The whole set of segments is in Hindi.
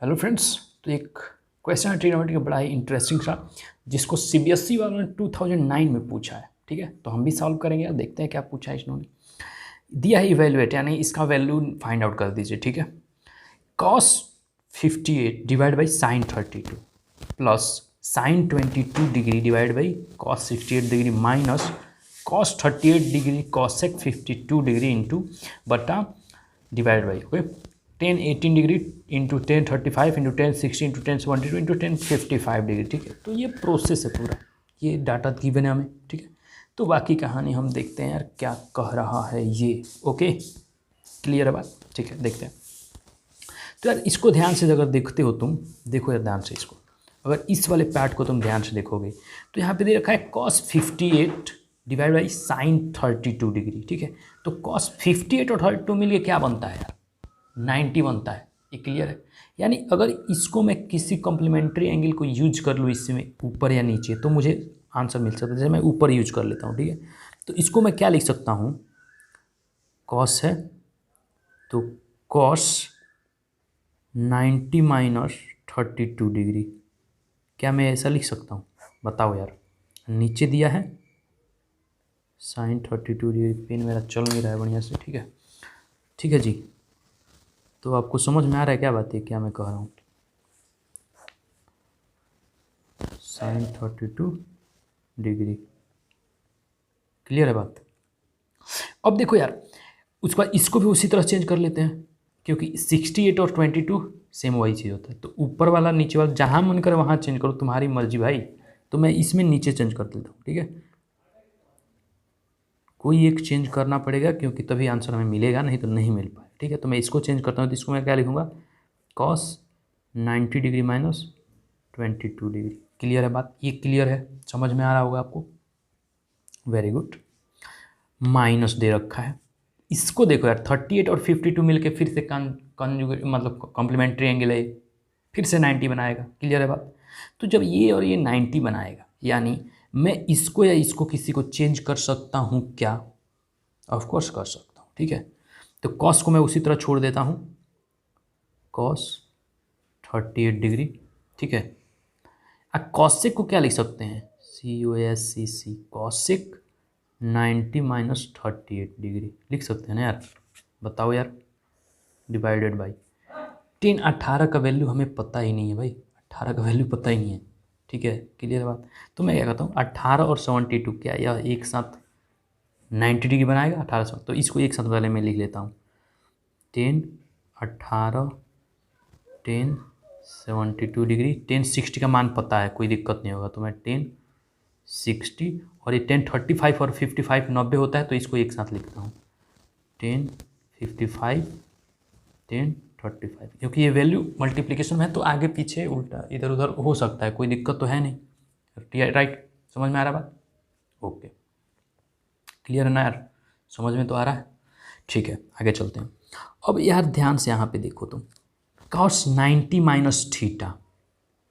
Hello friends. तो एक क्वेश्चन है ट्रिग्नोमेट्री का बड़ा ही इंटरेस्टिंग सा, जिसको सीबीएसई वालों ने 2009 में पूछा है। ठीक है, तो हम भी सॉल्व करेंगे और देखते हैं क्या पूछा है इन्होंने। दिया है इवेल्युएट, यानी इसका वैल्यू फाइंड आउट कर दीजिए। ठीक है, cos 58 divide by sine 32 plus sine 22 degree divide by cos 68 degree minus cos 38 degree cosec 52 degree into बटा divide by okay 10 18 degree into 10 35 into 10 60 into 10 72 into 10 55 degree. ठीक है, तो ये प्रोसेस है पूरा, ये डाटा गिवन है हमें। ठीक है, तो बाकी कहानी हम देखते हैं यार क्या कह रहा है ये। ओके, क्लियर है बात? ठीक है, देखते हैं। तो यार इसको ध्यान से अगर देखते हो तुम, देखो यार ध्यान से इसको, अगर इस वाले पार्ट को तुम ध्यान से देखोगे तो यहाँ पे दे रखा है cos 58 divide by sine 32 degree. ठीक है, तो कॉस 58 और 32 मिलके क्या बनता है यार? 90 बनता है। ये क्लियर है? यानी अगर इसको मैं किसी कॉम्प्लीमेंट्री एंगल को यूज कर लूँ इसमें ऊपर या नीचे तो मुझे आंसर मिल सकता है। जैसे मैं ऊपर यूज कर लेता हूँ, ठीक है, तो इसको मैं क्या लिख सकता हूँ? कॉस है तो कॉस 90 माइनस 32 डिग्री, क्या मैं ऐसा लिख सकता हूँ? बताओ यार। नीचे दिया है साइन 32 डिग्री, पेन मेरा चल नहीं रहा है बढ़िया से। ठीक है, ठीक है जी, तो आपको समझ में आ रहा है क्या बात है, क्या मैं कह रहा हूँ? साइन 32 डिग्री, क्लियर है बात? अब देखो यार, उसके बाद इसको भी उसी तरह चेंज कर लेते हैं, क्योंकि 68 और 22 सेम वही चीज़ होता है। तो ऊपर वाला नीचे वाला जहाँ मन करे वहाँ चेंज करो, तुम्हारी मर्जी भाई। तो मैं इसमें नीचे चेंज कर देता हूँ। ठीक है, कोई एक चेंज करना पड़ेगा क्योंकि तभी आंसर हमें मिलेगा, नहीं तो नहीं मिल पाए। ठीक है, तो मैं इसको चेंज करता हूँ, तो इसको मैं क्या लिखूँगा? Cos 90 degree minus 22 degree. Clear है बात? ये क्लियर है, समझ में आ रहा होगा आपको? Very good. माइनस दे रखा है, इसको देखो यार 38 और 52 मिलके फिर से कॉन्जुगेट मतलब कॉम्प्लीमेंट्री एंगल है, फिर से 90 बनाएगा। क्लियर है बात? तो जब ये और ये 90 बनाएगा, यानी मैं इसको या इसको किसी को चेंज कर सकता हूँ क्या? ऑफ कोर्स कर सकता हूँ। ठीक है, तो कॉस को मैं उसी तरह छोड़ देता हूँ, कॉस 38 डिग्री। ठीक है, अब कॉसेक को क्या लिख सकते हैं? COSCC, कॉसेक 90 माइनस 38 डिग्री लिख सकते हैं ना यार? बताओ यार, डिवाइडेड बाई 10। 18 का वैल्यू हमें पता ही नहीं है भाई, 18 का वैल्यू पता ही नहीं है। ठीक है, क्लियर बात? तो मैं क्या कहता हूँ, 18 और 72 क्या यह एक साथ 90 डिग्री बनाएगा? 18 से, तो इसको एक साथ पहले मैं लिख लेता हूँ, 10 18 10 72 डिग्री। 10 60 का मान पता है, कोई दिक्कत नहीं होगा, तो मैं 10 60 और ये 10 35 और 55 90 होता है, तो इसको एक साथ लिखता हूँ 10 55 10 35, क्योंकि ये वैल्यू मल्टीप्लिकेशन में है तो आगे पीछे उल्टा इधर उधर हो सकता है, कोई दिक्कत तो है नहीं। राइट, समझ में आ रहा बात? ओके, क्लियर है ना यार? समझ में तो आ रहा है? ठीक है, आगे चलते हैं। अब यार ध्यान से यहाँ पे देखो तुम, कॉस 90 माइनस थीटा,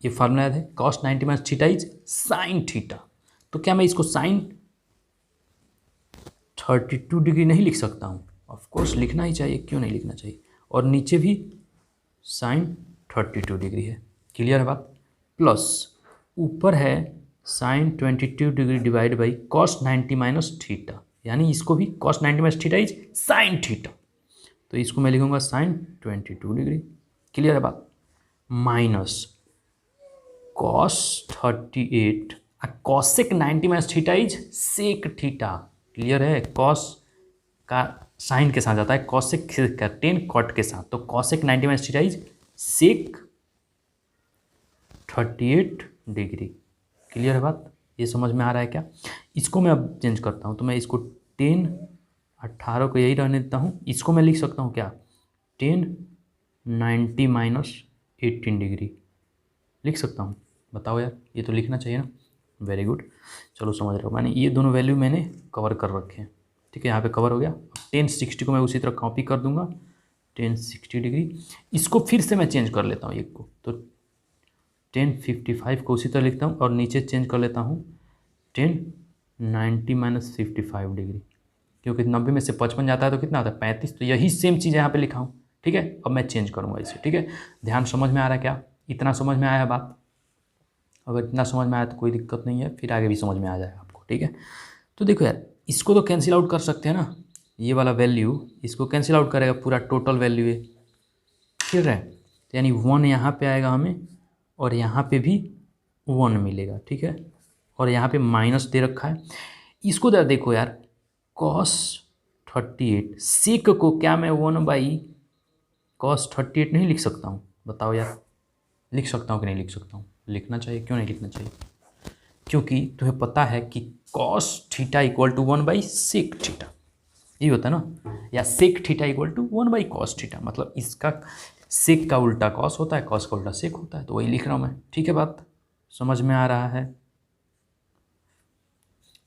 ये फार्मूला याद है? Cos 90 minus theta is sine theta. तो क्या मैं इसको साइन 32 डिग्री नहीं लिख सकता हूँ? ऑफ कोर्स लिखना ही चाहिए, क्यों नहीं लिखना चाहिए? और नीचे भी साइन 32 डिग्री है। क्लियर है बात? प्लस ऊपर है sine 22 degree divide by cos 90 minus theta, यानी इसको भी cos 90 minus theta is sine theta, तो इसको मैं लिखूंगा साइन 22 डिग्री। क्लियर है बात? Minus cos 38 cosec 90 minus theta is sec theta. Clear है? कॉस का साइन के साथ जाता है, कॉसेक का 10 कॉट के साथ, तो cosec 90 minus theta is sec 38 degree. Clear है बात? ये समझ में आ रहा है क्या? इसको मैं अब चेंज करता हूँ, तो मैं इसको 10 18 को यही रहने देता हूँ, इसको मैं लिख सकता हूँ क्या? 10 90 माइनस 18 डिग्री लिख सकता हूँ। बताओ यार, ये तो लिखना चाहिए ना? वेरी गुड, चलो समझ रहे हो, मैंने ये दोनों वैल्यू मैंने कवर कर रखे हैं। ठीक है, यहाँ पे कवर हो गया। 10 60 को मैं उसी तरह कॉपी कर दूंगा, 10 60 डिग्री। इसको फिर से मैं चेंज कर लेता हूँ एक को, तो 10 55 को उसी तरह लिखता हूँ और नीचे चेंज कर लेता हूँ 10 90 माइनस 55 डिग्री, क्योंकि 90 में से 55 जाता है तो कितना आता है? 35। तो यही सेम चीज़ यहाँ पे लिखा हूँ, ठीक है। अब मैं चेंज करूँगा इसे, ठीक है। ध्यान समझ में आ रहा है क्या? इतना समझ में आया बात? अगर इतना समझ में आया तो कोई दिक्कत नहीं है, फिर आगे भी समझ में आ जाएगा आपको, ठीक है। तो देखो यार, इसको तो कैंसिल आउट कर सकते हैं ना, ये वाला वैल्यू इसको कैंसिल आउट करेगा, पूरा टोटल वैल्यू है, ठीक है। तो यानी 1 यहाँ पे आएगा हमें, और यहाँ पे भी 1 मिलेगा, ठीक है। और यहाँ पे माइनस दे रखा है। इसको जरा देखो यार, cos 38 सेक को क्या मैं 1/cos 38 नहीं लिख सकता हूँ? बताओ यार, लिख सकता हूँ कि नहीं लिख सकता हूँ? लिखना चाहिए, क्यों नहीं लिखना चाहिए? क्योंकि तुम्हें पता है कि cos theta equal to 1/sec theta, ये होता है ना, या sec theta equal to 1/cos theta, मतलब इसका sec का उल्टा cos होता है, cos का उल्टा sec होता है, तो वही लिख रहा हूँ मैं, ठीक है। बात समझ में आ रहा है?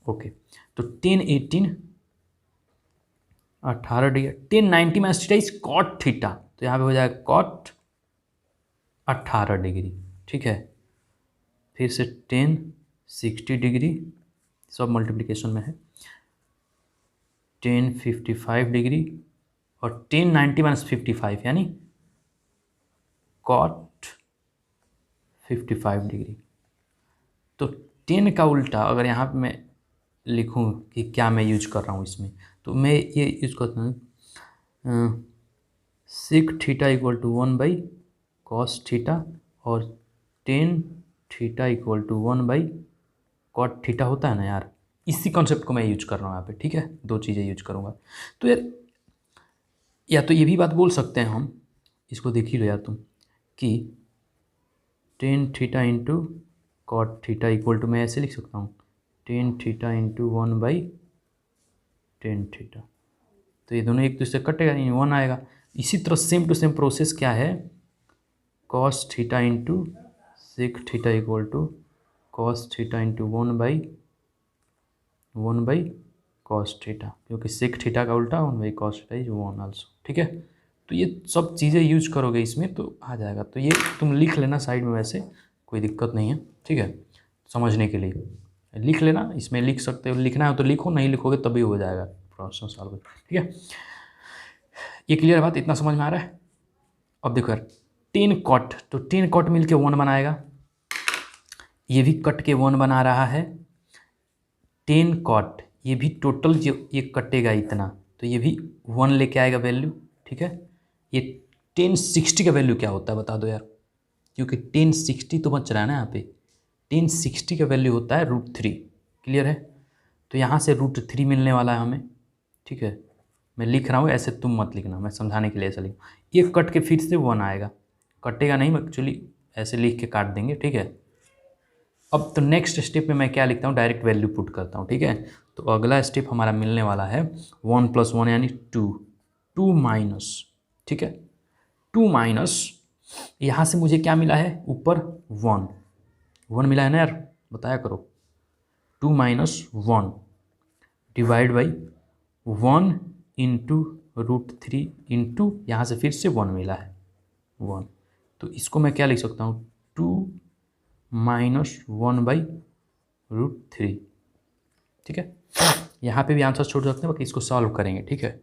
ओके। तो 10 18 18 degree, 10 90 minus theta is cot theta, तो यहाँ पे हो जाएगा cot 18 डिग्री, ठीक है। फिर से 10 60 डिग्री, सब मल्टीप्लिकेशन में है, 10 55 डिग्री, और 10 90 माइनस 55 यानी cot 55 डिग्री। तो 10 का उल्टा अगर यहाँ पे मैं लिखूँ कि क्या मैं यूज कर रहा हूँ इसमें, तो मैं ये यूज करता हूँ sec theta equal to 1/cos theta, और 10 theta equal to 1/cot theta होता है ना यार, इसी कॉन्सेप्ट को मैं यूज कर रहा हूँ यहाँ पे, ठीक है। दो चीज़ें यूज करूँगा। तो यार, या तो ये भी बात बोल सकते हैं हम, इसको देख ही लो यार तुम, कि 10 theta into cot theta equal to, मैं ऐसे लिख सकता हूँ 10 थीटा इंटू 1/10 थीटा, तो ये दोनों एक दूसरे कटेगा, यानी 1 आएगा। इसी तरह सेम टू सेम प्रोसेस क्या है, cos theta into sec theta equal to cos theta into 1/cos theta, क्योंकि सेक थीटा का उल्टा 1/cos थीटा इज 1 आल्सो, ठीक है। तो ये सब चीज़ें यूज करोगे इसमें तो आ जाएगा, तो ये तुम लिख लेना साइड में, वैसे कोई दिक्कत नहीं है, ठीक है। समझने के लिए लिख लेना, इसमें लिख सकते हो, लिखना है तो लिखो, नहीं लिखोगे तभी हो जाएगा प्रॉब्लम सॉल्व, ठीक है। ये क्लियर बात, इतना समझ में आ रहा है? अब देखो यार, 10 कट, तो 10 कट मिल के 1 बनाएगा, ये भी कट के 1 बना रहा है, 10 कट, ये भी टोटल जो ये कटेगा इतना, तो ये भी 1 लेके आएगा वैल्यू, ठीक है। ये 1060 का वैल्यू क्या होता है बता दो यार, क्योंकि 1060 तो बच रहा है ना यहाँ पे, 1060 का वैल्यू होता है √3, क्लियर है। तो यहाँ से √3 मिलने वाला है हमें, ठीक है। मैं लिख रहा हूँ ऐसे, तुम मत लिखना, मैं समझाने के लिए ऐसा लिख, ये कट के फिर से 1 आएगा, कटेगा नहीं, एक्चुअली ऐसे लिख के काट देंगे, ठीक है। अब तो नेक्स्ट स्टेप में मैं क्या लिखता हूँ, डायरेक्ट वैल्यू पुट करता हूँ, ठीक है। तो अगला स्टेप हमारा मिलने वाला है 1 + 1 यानी 2, 2 माइनस, ठीक है, 2 माइनस, यहाँ से मुझे क्या मिला है, ऊपर 1 मिला है ना यार, बताया करो, 2 minus 1 divide by 1 into √3 into यहाँ से फिर से 1 मिला है 1, तो इसको मैं क्या लिख सकता हूँ, 2 माइनस 1/√3, ठीक है। यहाँ पे भी आंसर छोड़ सकते हैं, बाकी इसको सॉल्व करेंगे, ठीक है।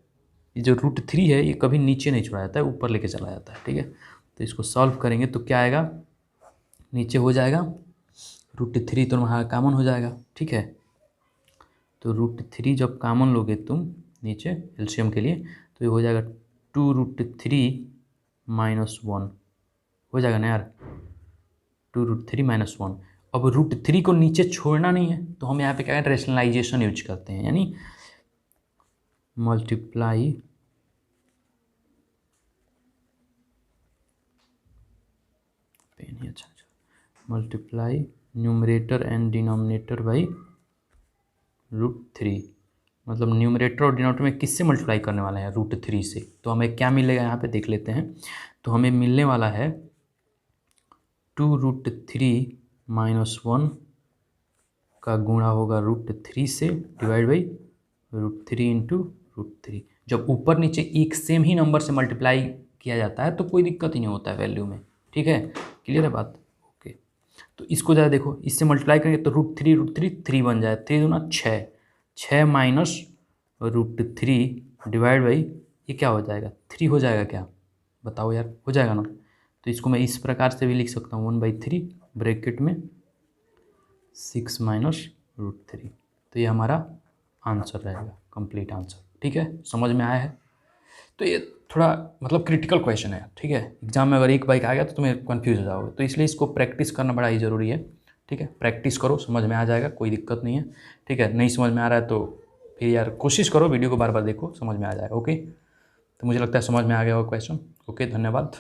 ये जो √3 है ये कभी नीचे नहीं छोड़ा जाता है, ऊपर लेके चला जाता है, ठीक है। तो इसको सॉल्व करेंगे तो क्या आएगा, नीचे हो जाएगा √3 तो वहाँ कॉमन हो जाएगा, ठीक है। तो √3 जब कॉमन लोगे तुम नीचे एलसीएम के लिए, तो ये हो जाएगा 2√3 - 1 हो जाएगा ना यार, 2√3 - 1। अब √3 को नीचे छोड़ना नहीं है, तो हम यहाँ पे क्या करें, रेशनलाइजेशन यूज करते हैं, यानी multiply multiply numerator and denominator by √3, मतलब न्यूमरेटर और डिनोमिनेटर में किससे मल्टीप्लाई करने वाला है, √3 से। तो हमें क्या मिलेगा यहाँ पे देख लेते हैं, तो हमें मिलने वाला है 2√3 - 1 का गुणा होगा √3 से डिवाइड बाई √3 इंटू √3। जब ऊपर नीचे एक सेम ही नंबर से मल्टीप्लाई किया जाता है तो कोई दिक्कत ही नहीं होता है वैल्यू में, ठीक है। क्लियर है बात? ओके। तो इसको ज़रा देखो, इससे मल्टीप्लाई करेंगे तो √3 3 बन जाए, 3 दूना 6, 6 माइनस √3 डिवाइड बाई ये क्या हो जाएगा, 3 हो जाएगा क्या, बताओ यार, हो जाएगा ना। तो इसको मैं इस प्रकार से भी लिख सकता हूँ 1/3 ब्रैकेट में 6 माइनस √3। तो ये हमारा आंसर रहेगा, कंप्लीट आंसर। ठीक है, समझ में आया है। तो ये थोड़ा मतलब क्रिटिकल क्वेश्चन है, ठीक है। एग्जाम में अगर एक बाइक आ गया तो तुम्हें कन्फ्यूज हो जाओगे, तो इसलिए इसको प्रैक्टिस करना बड़ा ही ज़रूरी है। ठीक है, प्रैक्टिस करो, समझ में आ जाएगा, कोई दिक्कत नहीं है। ठीक है, नहीं समझ में आ रहा है तो फिर यार कोशिश करो, वीडियो को बार बार देखो, समझ में आ जाएगा। ओके, तो मुझे लगता है समझ में आ गया होगा क्वेश्चन। ओके, धन्यवाद।